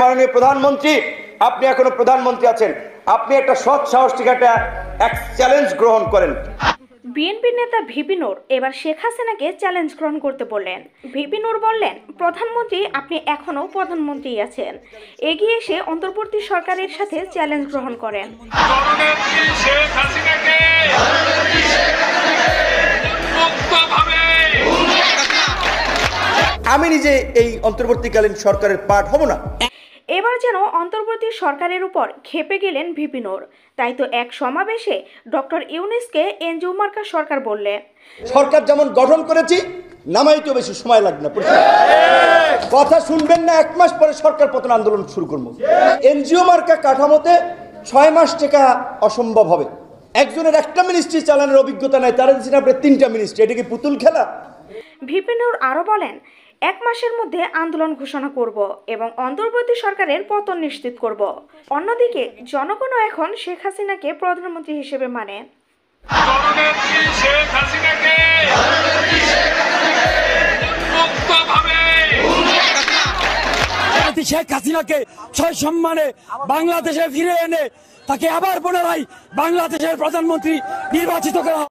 মাননীয় প্রধানমন্ত্রী, আপনি এখনো প্রধানমন্ত্রী আছেন, আপনি একটা সৎ সাহস থেকে একটা চ্যালেঞ্জ গ্রহণ করেন। বিএনপি নেতা ভিপি নূর এবার শেখ হাসিনাকে চ্যালেঞ্জ গ্রহণ করতে বললেন। ভিপি নূর বললেন, প্রধানমন্ত্রী আপনি এখনো প্রধানমন্ত্রী আছেন, এগিয়ে এসে অন্তর্বর্তী সরকারের সাথে চ্যালেঞ্জ গ্রহণ করেন। আমি নিজে এই অন্তর্বর্তীকালীন সরকারের পার্ট হব না। এবার যেন অন্তর্বর্তী সরকারের উপর ক্ষেপে গেলেন ভিপি নূর। তাই তো এক সমাবেশে ডক্টর ইউনূসকে এনজিও মার্কা সরকার বললেন। সরকার যেমন গঠন করেছি, নামাইতেও বেশি সময় লাগবে না। কথা শুনবেন না, 1 মাস পরে সরকার পতন আন্দোলন শুরু করবো। এনজিও মার্কা কাঠামোতে 6 মাস টেকা অসম্ভব হবে। একজনের একটা মিনিস্ট্রি চালানোর অভিজ্ঞতা নাই, তারা দিচ্ছেন আপনার 3টা মিনিস্ট্রি। এটা কি পুতুল খেলা? ভিপি নূর আরো বলেন, 1 মাসের মধ্যে আন্দোলন ঘোষণা করব এবং অন্তর্বর্তী সরকারের পতন নিশ্চিত করব। অন্যদিকে জনগণও এখন শেখ হাসিনাকে প্রধানমন্ত্রী হিসেবে মানে। শেখ হাসিনাকে সসম্মানে বাংলাদেশে ফিরে এনে তাকে আবার পুনরায় বাংলাদেশের প্রধানমন্ত্রী নির্বাচিত করা।